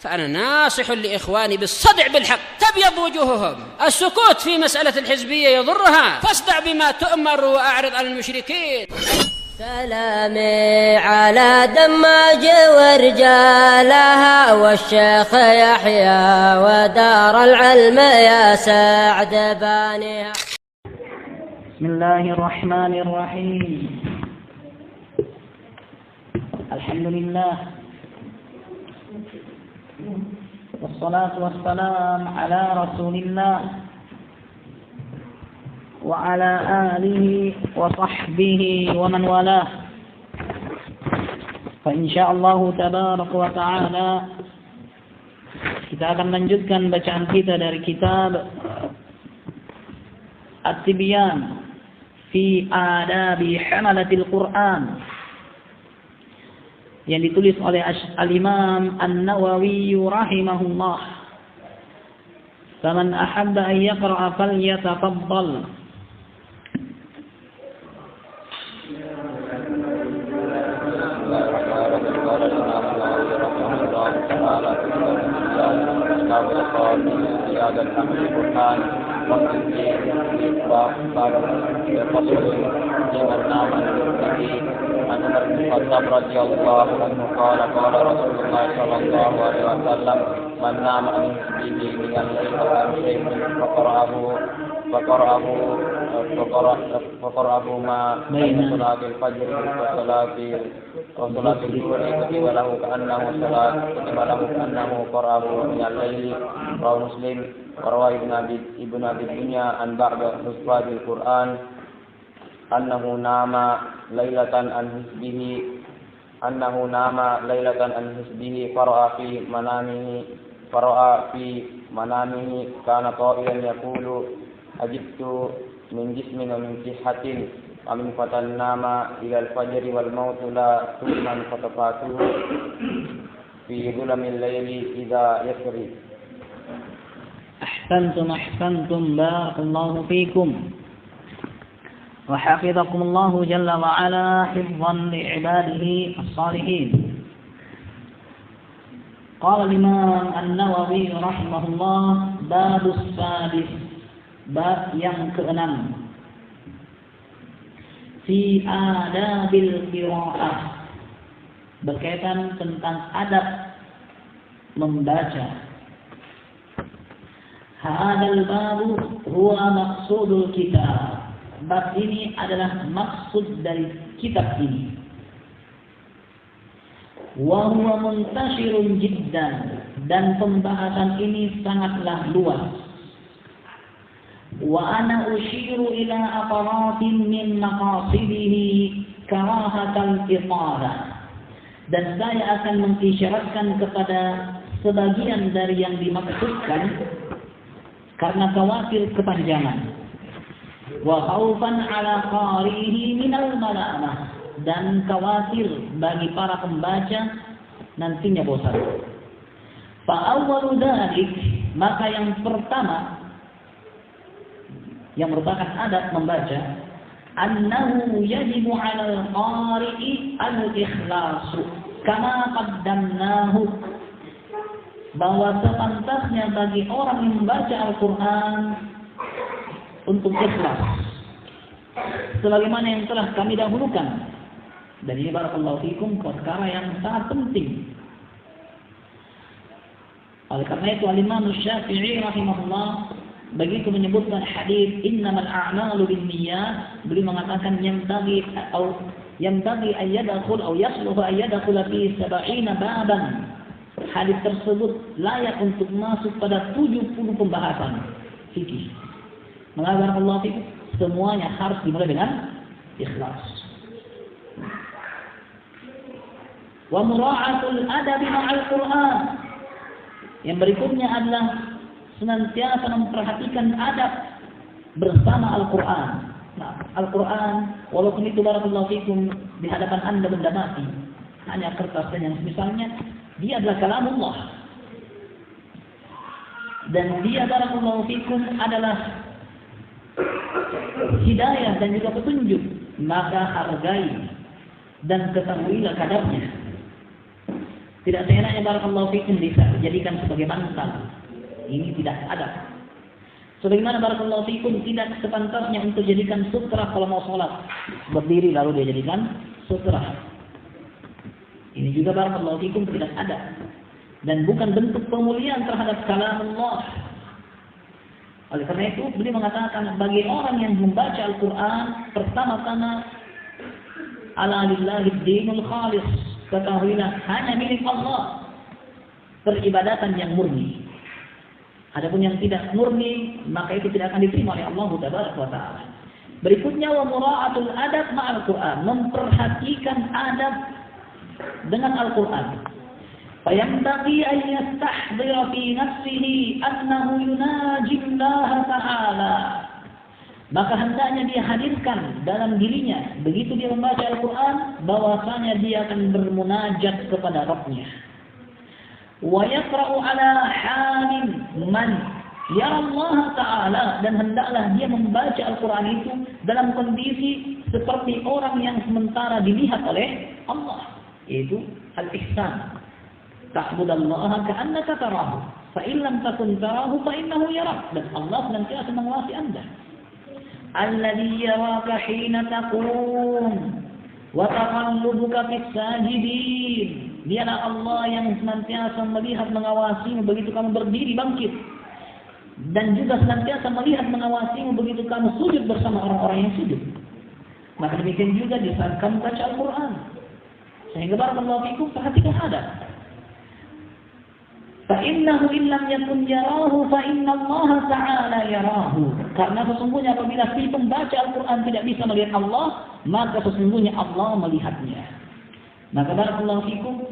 فأنا ناصح لإخواني بالصدع بالحق تبيض وجوههم. السكوت في مسألة الحزبية يضرها، فاصدع بما تؤمر وأعرض عن المشركين. سلامي على دماج ورجالها والشيخ يحيى ودار العلم يا سعد بانيها. بسم الله الرحمن الرحيم. الحمد لله والصلاة والسلام على رسول الله وعلى آله وصحبه ومن والاه. فإن شاء الله تبارك وتعالى kita akan lanjutkan bacaan kita dari kitab At-Tibyan fi Adabi Hamalatil Quran yang ditulis oleh Al-Imam An-Nawawi rahimahullah. Faman ahabba an yaqra'a falyatafaddal. Khattab radhiyallahu anhu qala qala Rasulullah sallallahu alaihi wasallam man nama an bihi dengan faqara'ahu ma baina salatil fajr wa salatil dhuhr kutiba lahu ka'annahu qara'ahu min al-laili. Rawahu Muslim wa rawa Ibnu Abi Dunya an ba'da hufadil Qur'an annahu nama lailatan an hisbihi fara'a fi manamihi kana qa'ilan yaqulu ajibtu min jismin wa min sihhatin wa min fatan nama ila al-fajri wal mautu la tuman fatafatuhu fi dhulamil layli idha yasri. Ahsantum barakallahu fikum وحفظكم الله جل وعلا حفظا لعباده الصالحين. قال الإمام النووي رحمه الله باب السادس bab yang keenam fi adabil qiraah berkaitan tentang adab membaca. Hadal babu huwa maqsudul kitab. Bab ini adalah maksud dari kitab ini. Wa huwa muntashirun jiddan, dan pembahasan ini sangatlah luas. Wa ana ushiru ila aqratin min maqasidihi karahatal itala. Dan saya akan mengisyaratkan kepada sebagian dari yang dimaksudkan karena khawatir kepanjangan. Wa khaufan ala qarihi minal malamah, dan khawatir bagi para pembaca nantinya bosan. Fa awwalu dzalik, maka yang pertama yang merupakan adab membaca, annahu yajibu 'alal qari'i al-ikhlasu kama qaddamnahu, bahwa sepantasnya bagi orang yang membaca Al-Qur'an untuk ikhlas sebagaimana yang telah kami dahulukan. Dan ini barakallahu fikum perkara yang sangat penting. Oleh karena itu Al-Imam Syafi'i rahimahullah begitu menyebutkan hadis innamal a'malu binniyat, beliau mengatakan yang bagi ayyadkhul atau yasluhu ayyadkhul fi 70 baban. Hadis tersebut layak untuk masuk pada 70 pembahasan fikih. Mengatakan Allah itu semuanya harus dimulai dengan ikhlas. Wa mura'atul adabi ma'al Qur'an. Yang berikutnya adalah senantiasa memperhatikan adab bersama Al-Qur'an. Nah, Al-Qur'an walaupun itu barakallahu fikum di hadapan Anda benda mati, hanya kertas dan yang misalnya, dia adalah kalamullah. Dan dia barakallahu fikum adalah hidayah dan juga petunjuk, maka hargai dan ketahuilah kadarnya. Tidak seenaknya barakallahu fikum dijadikan sebagai bantal. Ini tidak ada. Sebagaimana barakallahu fikum tidak sepantasnya untuk jadikan sutra kalau mau sholat. Berdiri lalu dia jadikan sutra. Ini juga barakallahu fikum tidak ada. Dan bukan bentuk pemuliaan terhadap kalamullah. Oleh karena itu, beliau mengatakan bagi orang yang membaca Al-Quran, pertama-tama ala lillahi dinul khalis. Ketahuilah hanya milik Allah peribadatan yang murni. Adapun yang tidak murni, maka itu tidak akan diterima oleh Allah Tabaraka wa Ta'ala. Berikutnya wa mura'atul adab ma'al Quran, memperhatikan adab dengan Al-Quran. فَيَنْبَغِي أَنْ يَسْتَحْضِرَ فِي نَفْسِهِ أَنَّهُ يُنَاجِي اللَّهَ تَعَالَى. Maka hendaknya dia hadirkan dalam dirinya, begitu dia membaca Al-Quran, bahwasanya dia akan bermunajat kepada Rabb-Nya. وَيَقْرَأُ عَلَى حَالٍ مَنْ يَرَى اللَّهَ تَعَالَى. Dan hendaklah dia membaca Al-Quran itu dalam kondisi seperti orang yang sementara dilihat oleh Allah, yaitu al-ihsan. Ta'budallaha ka'annaka tarahu, fa in lam takun tarahu fa innahu yarak. Dan Allah senantiasa mengawasi Anda. Alladzi yaraka hina taqum wa taqallubuka fis sajidin. Dialah Allah yang senantiasa melihat mengawasimu begitu kamu berdiri bangkit, dan juga senantiasa melihat mengawasimu begitu kamu sujud bersama orang-orang yang sujud. Maka demikian juga di saat kamu baca Al-Quran. Sehingga barakallahu fikum, perhatikan adab. فَإِنَّهُ إِنْ لَمْ يَكُنْ يَرَاهُ فَإِنَّ اللَّهَ تَعَالَى يَرَاهُ. Karena sesungguhnya apabila si pembaca Al-Quran tidak bisa melihat Allah, maka sesungguhnya Allah melihatnya. Maka barakallahu fikum,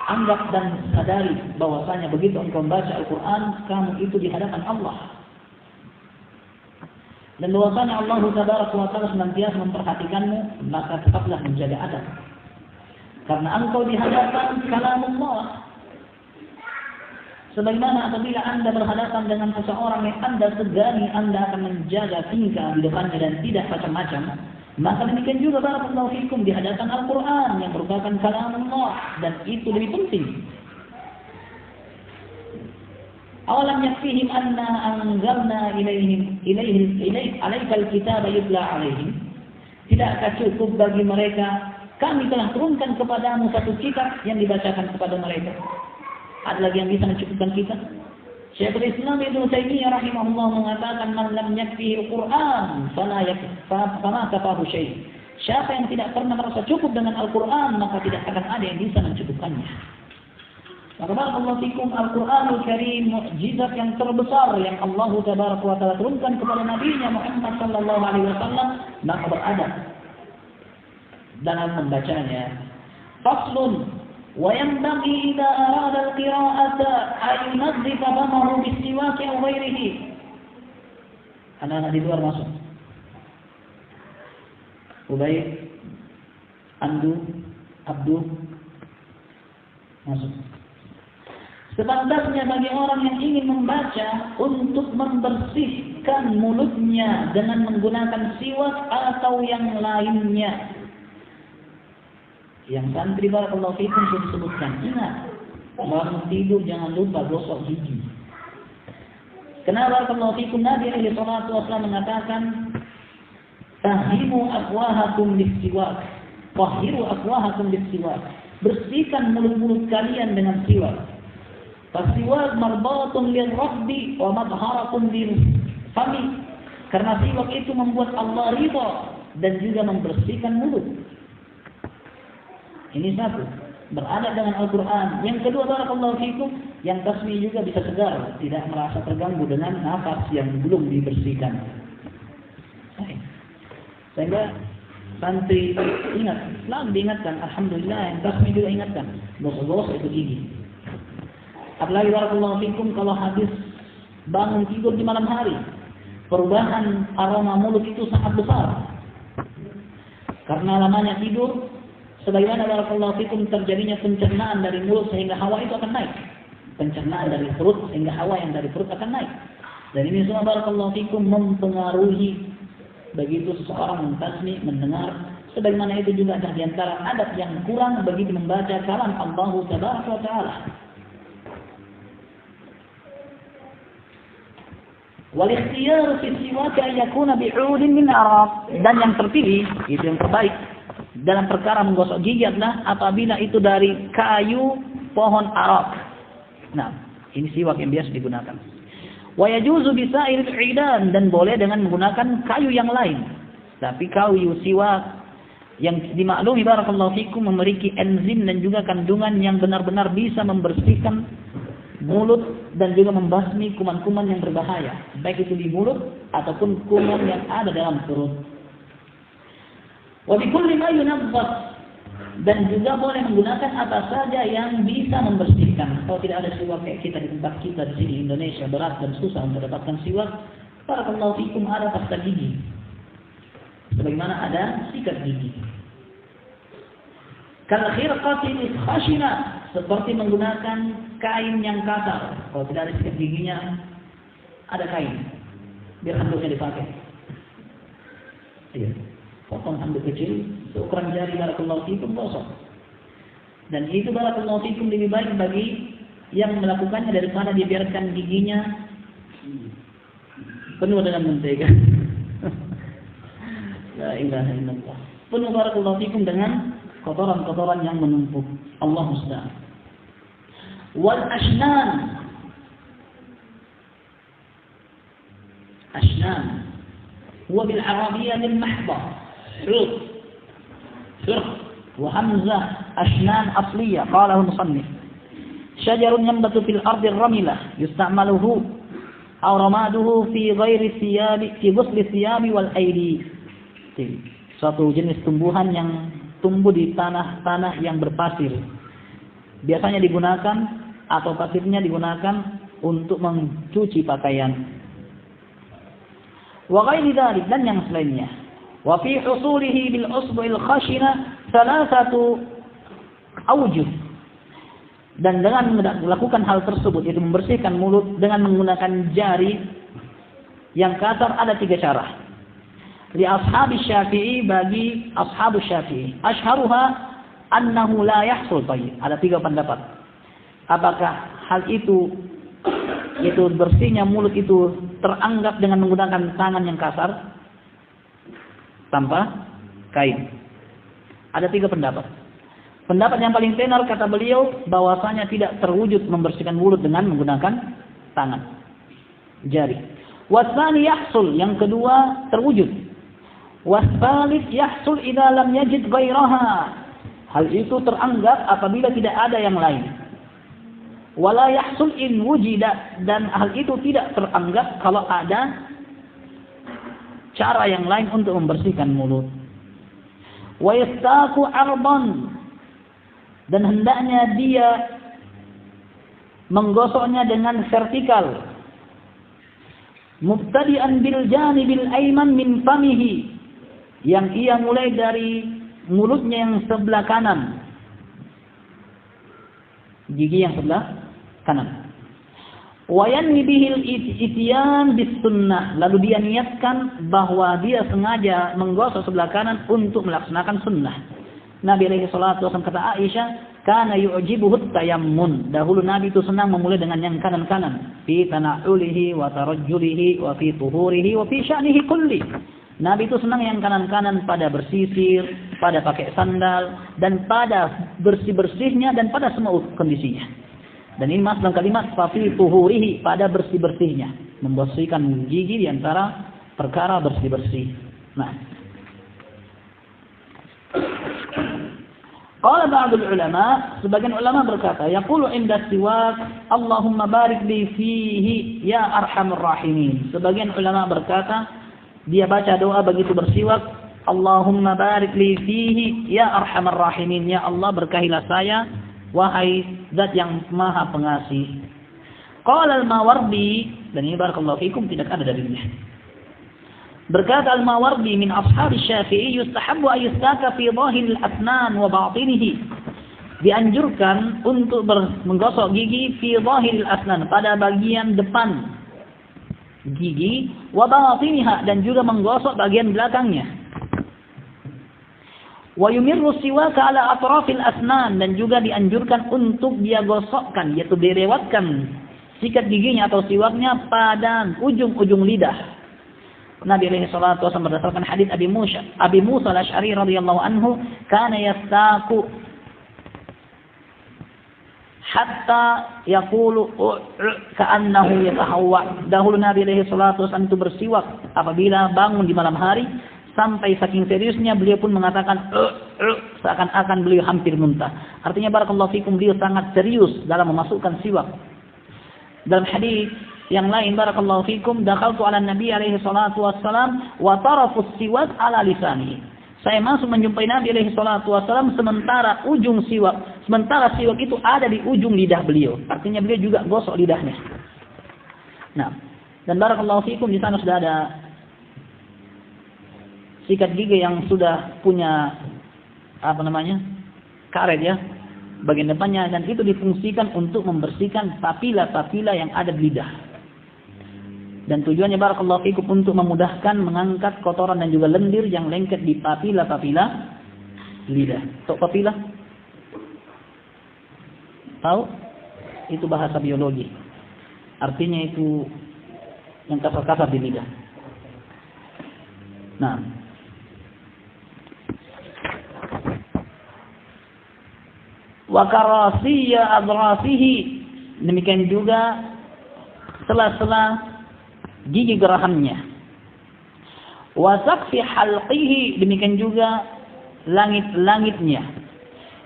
anggap dan sadari bahwasanya begitu engkau membaca Al-Quran, kamu itu di hadapan Allah. Dan bahwasanya Allah Tabaraka wa Ta'ala senantiasa memperhatikanmu, maka tetaplah menjaga adab. Karena engkau di hadapan kalamullah. Sebagaimana apabila Anda berhadapan dengan seseorang yang Anda segani, Anda akan menjaga tingkah di depannya dan tidak macam-macam. Maka demikian juga barakallahu fikum di hadapan Al-Quran yang merupakan kalamullah, dan itu lebih penting. Awalam yakfihim anna anzalna alaikal kitaba yutla alaihim. Tidakkah cukup bagi mereka, kami telah turunkan kepadamu satu kitab yang dibacakan kepada mereka. Ada lagi yang bisa mencukupkan kita? Syekhul Islam Ibnu Taimiyah rahimahullah mengatakan, man lam yakfihi al-Quran fama kafahu syai'. Siapa yang tidak pernah merasa cukup dengan Al-Quran, maka tidak akan ada yang bisa mencukupkannya. Maka barakallahu fikum, Al-Quranul Karim mukjizat yang terbesar yang Allah Tabaraka wa Ta'ala turunkan kepada Nabi-Nya Muhammad sallallahu alaihi wasallam, maka beradab dalam membacanya. Faslun. وَيَنْبَغِي إِذَا أَرَادَ الْقِرَاءَةَ أَنْ يُنَظِّفَ فَمَهُ بِالسِّوَاكِ أَوْ غَيْرِهِ. Anak-anak di luar masuk. Ubay, Andu, Abdu, masuk. Sepantasnya bagi orang yang ingin membaca untuk membersihkan mulutnya dengan menggunakan siwak atau yang lainnya. Yang santri barakallahu fikum sudah disebutkan, ingat, bangun tidur jangan lupa gosok gigi. Kenapa barakallahu fikum, Nabi alaihi salatu wasallam mengatakan, tahimu afwahakum bis-siwak, tahiru afwahakum bis-siwak. Bersihkan mulut-mulut kalian dengan siwak. Fasiwak marbatun lirrabbi wa madharatun lil-fami. Karena siwak itu membuat Allah ridha dan juga membersihkan mulut. Ini satu, beradab dengan Al-Quran. Yang kedua, barakallahu fikum, yang tasmi juga bisa segar, tidak merasa terganggu dengan nafas yang belum dibersihkan. Sehingga santri ingat, selalu diingatkan, alhamdulillah, yang tasmi juga ingatkan, gosok-gosok itu gigi. Apalagi barakallahu fikum, kalau habis bangun tidur di malam hari, perubahan aroma mulut itu sangat besar. Karena lamanya tidur, sebagaimana barakallahu fikum terjadinya pencernaan dari mulut sehingga hawa itu akan naik. Pencernaan dari perut sehingga hawa yang dari perut akan naik. Dan ini semua barakallahu fikum mempengaruhi begitu seseorang mentasmi, mendengar Sebagaimana itu juga ada di antara adab yang kurang begitu membaca kalam Allah Tabaraka wa Ta'ala. Wal ikhtiyar fi siwak an yakuna bi'udin min araq, dan yang terpilih itu yang terbaik dalam perkara menggosok gigi adalah apabila itu dari kayu pohon araq. Nah, ini siwak yang biasa digunakan. Wa yajuzu bi sa'iril 'idan, dan boleh dengan menggunakan kayu yang lain. Tapi kayu siwak yang dimaklumi barakallahu fikum memiliki enzim dan juga kandungan yang benar-benar bisa membersihkan mulut dan juga membasmi kuman-kuman yang berbahaya, baik itu di mulut ataupun kuman yang ada dalam perut. Wa bi kulli ma yunazzaf, dan juga boleh menggunakan apa saja yang bisa membersihkan. Kalau tidak ada siwak kayak kita di tempat kita di sini Indonesia berat dan susah untuk mendapatkan siwak, barakallahu fikum ada pasta gigi. Sebagaimana ada sikat gigi. Kal khirqatin khashina, seperti menggunakan kain yang kasar. Kalau tidak ada sikat giginya, ada kain, biar handuknya dipakai. Iya, potong handuk kecil seukuran jari barakallahu fikum, gosok. Dan itu barakallahu fikum lebih baik bagi yang melakukannya daripada dibiarkan giginya penuh dengan mentega. La ilaha illallah. Penuh barakallahu fikum dengan kotoran-kotoran yang menumpuk. Allah musta'an. Wal ashnan. Ashnan huwa bil arabiyyah al mahdha. Huruf wa hamzah ashnan asliyah qalahu al-musannif. Syajarun yanbatu fil ardi ar-ramilah yusta'maluhu aw ramaduhu fi ghairi thiyabi fi ghusli thiyabi wal aidi. Suatu jenis tumbuhan yang tumbuh di tanah-tanah yang berpasir. Biasanya digunakan atau pasirnya digunakan untuk mencuci pakaian. Wa ghairi dzalik, dan yang selainnya. Wa fi husulihi bil usbu'il khashina thalathatu awjuh. Dan dengan melakukan hal tersebut, yaitu membersihkan mulut dengan menggunakan jari yang kasar, ada 3 cara. Li ashabi Syafi'i, bagi ashabu Syafi'i, ashharuha annahu la yahsul tayyib. Ada 3 pendapat. Apakah hal itu bersihnya mulut itu teranggap dengan menggunakan tangan yang kasar tanpa kain? Ada 3 pendapat. Pendapat yang paling tenar kata beliau bahwasanya tidak terwujud membersihkan mulut dengan menggunakan tangan, jari. Wasani yahsul, yang kedua terwujud. Wasbalit yahsul idza lam yajid ghairaha. Hal itu teranggap apabila tidak ada yang lain. Wala yahsul in wujida, dan hal itu tidak teranggap kalau ada cara yang lain untuk membersihkan mulut. Wa yastaku arban, dan hendaknya dia menggosoknya dengan vertikal. Mubtadi'an bil janibil ayman min famihi, yang ia mulai dari mulutnya yang sebelah kanan, gigi yang sebelah kanan. Wa yanwi bihil ityan bis sunnah, lalu dia niatkan bahwa dia sengaja menggosok sebelah kanan untuk melaksanakan sunnah. Nabi alaihi salatu wasallam, kata Aisyah, kana yu'jibuhu tayammun. Dahulu Nabi itu senang memulai dengan yang kanan-kanan. Fi tana'ulihi wa tarajjulihi wa fi tuhurihi wa fi sya'nihi kulli. Nabi itu senang yang kanan-kanan pada bersisir, pada pakai sandal, dan pada bersih-bersihnya, dan pada semua kondisinya. Dan ini mas dalam kalimat fafi tuhurihi, pada bersih-bersihnya. Membersihkan gigi di antara perkara bersih-bersih. Nah, qala ba'dul ulama, sebagian ulama berkata, yaqulu inda siwak Allahumma barik li fihi ya arhamar rahimin. Sebagian ulama berkata, dia baca doa begitu bersiwak, Allahumma barik li fihi ya arhamar rahimin. Ya Allah, berkahilah saya, wahai zat yang maha pengasih. Qala al-Mawardi, dan ini barakallahu fikum tidak ada dalilnya. Berkata al-Mawardi, min ashabi Syafi'i, yustahabbu an yustaka fi dhahiril asnan wa batinihi. Dianjurkan untuk menggosok gigi fi dhahiril asnan, pada bagian depan gigi, wa batiniha, dan juga menggosok bagian belakangnya. Wa yumirru siwaka ala atrafil asnan, dan juga dianjurkan untuk dia gosokkan, yaitu direwatkan sikat giginya atau siwaknya pada ujung-ujung lidah. Nabi alaihi salatu wasallam berdasarkan hadis Abi Musa al-Asy'ari radhiyallahu anhu, kana yastaku hatta yaqulu ka'annahu yatahawwa. Dahulu Nabi alaihi salatu wasallam itu bersiwak apabila bangun di malam hari, sampai saking seriusnya beliau pun mengatakan seakan-akan beliau hampir muntah. Artinya barakallahu fikum, beliau sangat serius dalam memasukkan siwak. Dalam hadis yang lain barakallahu fikum, dakhaltu ala Nabi alaihi salatu wassalam wa tarafus siwak ala lisani. Saya masuk menjumpai Nabi alaihi salatu wassalam sementara siwak itu ada di ujung lidah beliau. Artinya beliau juga gosok lidahnya. Nah, dan barakallahu fikum, di sana sudah ada sikat gigi yang sudah punya karet ya bagian depannya, dan itu difungsikan untuk membersihkan papila-papila yang ada di lidah. Dan tujuannya barakallahu fikum untuk memudahkan mengangkat kotoran dan juga lendir yang lengket di papila-papila lidah. Tahu papila? Tahu? Itu bahasa biologi. Artinya itu yang kasar-kasar di lidah. Nah, wa karasiya adrasihi, demikian juga sela-sela gigi gerahannya. Wa saqfi halqihi, demikian juga langit-langitnya.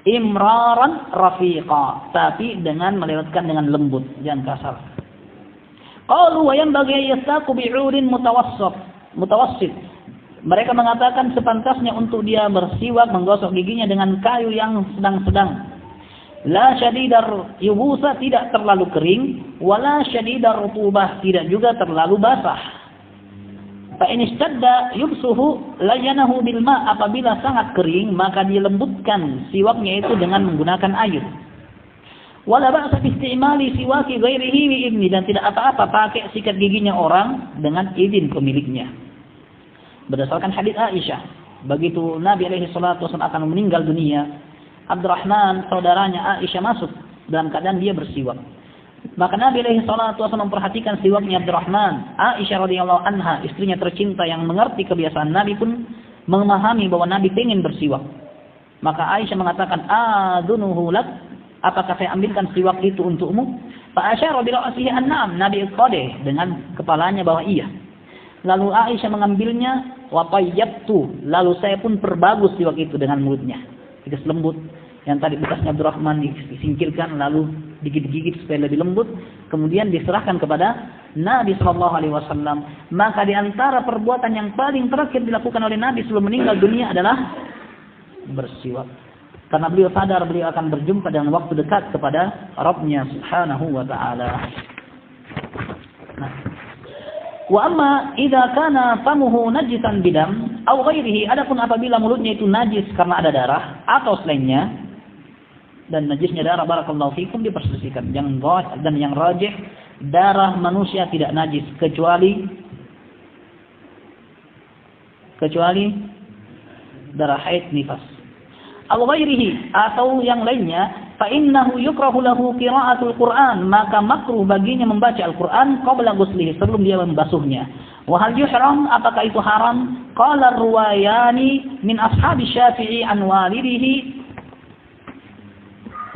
Imraran rafiqa, tapi dengan melewatkan dengan lembut, jangan kasar. Qalu wa yanbaghi yastaqu bi'udin mutawassit. Mereka mengatakan sepantasnya untuk dia bersiwak, menggosok giginya dengan kayu yang sedang-sedang. La syadidar yubusa, tidak terlalu kering, wala syadidar rutubah, tidak juga terlalu basah. Fa in istadda yubsuhu layanahu bil ma, apabila sangat kering maka dilembutkan siwaknya itu dengan menggunakan air. Wala ba'sa bi istimali siwaki ghairihi bi idni, dan tidak apa-apa pakai sikat giginya orang dengan izin pemiliknya. Berdasarkan hadis Aisyah, begitu Nabi alaihi salatu wasallam akan meninggal dunia, Abdurrahman saudaranya Aisyah masuk dalam keadaan dia bersiwak. Maka Nabi alaihi salatu wasallam memperhatikan siwaknya Abdurrahman. Aisyah radhiyallahu anha, istrinya tercinta yang mengerti kebiasaan Nabi, pun memahami bahwa Nabi ingin bersiwak. Maka Aisyah mengatakan, "Adunuhu lak?" Apakah saya ambilkan siwak itu untukmu? Fa asyara bi ra'sihi an-na'am. Nabi qadeh dengan kepalanya bahwa iya. Lalu Aisyah mengambilnya, wa tayyabtu, lalu saya pun perbagus siwak itu dengan mulutnya. Tiga lembut yang tadi bekasnya Abdurrahman disingkirkan, lalu digigit-gigit supaya lebih lembut, kemudian diserahkan kepada Nabi sallallahu alaihi wasallam. Maka di antara perbuatan yang paling terakhir dilakukan oleh Nabi sebelum meninggal dunia adalah bersiwak. Karena beliau sadar beliau akan berjumpa dengan waktu dekat kepada Rabbnya subhanahu wa ta'ala. Nah, wa amma idza kana famuhu najisan bidam aw ghairihi, adapun apabila mulutnya itu najis karena ada darah atau selainnya, dan najisnya darah barakallahu fikum diperselisihkan. Dan yang rajih, darah manusia tidak najis kecuali darah haid nifas. Aw ghairihi, atau yang lainnya, fa innahu yukrahu lahu qira'atul Qur'an, maka makruh baginya membaca Al-Qur'an qabla ghuslihi, sebelum dia membasuhnya. Wa hal yuhram, apakah itu haram? Qala ruwayani min ashabi Syafi'i an walidihi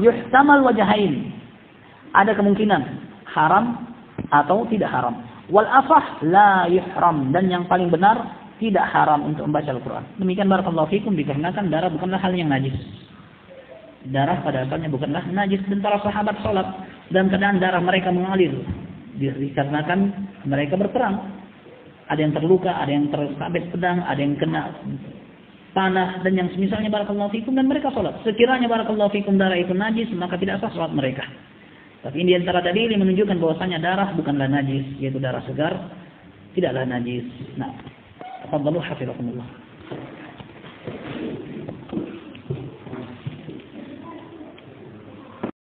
yuhtamal wajhain. Ada kemungkinan haram atau tidak haram. Wal asah la yuhram, dan yang paling benar tidak haram untuk membaca Al-Quran. Demikian barakallahu fikum, dikarenakan darah bukanlah hal yang najis. Darah pada asalnya bukanlah najis, dan para sahabat sholat dalam keadaan darah mereka mengalir dikarenakan mereka berperang. Ada yang terluka, ada yang tersabit pedang, ada yang kena panah, dan yang semisalnya barakallahu fikum, dan mereka sholat. Sekiranya barakallahu fikum darah itu najis, maka tidak sah sholat mereka. Tapi ini antara dalil yang menunjukkan bahwasanya darah bukanlah najis, yaitu darah segar tidaklah najis. Nah, tafadhalu hafizakumullah.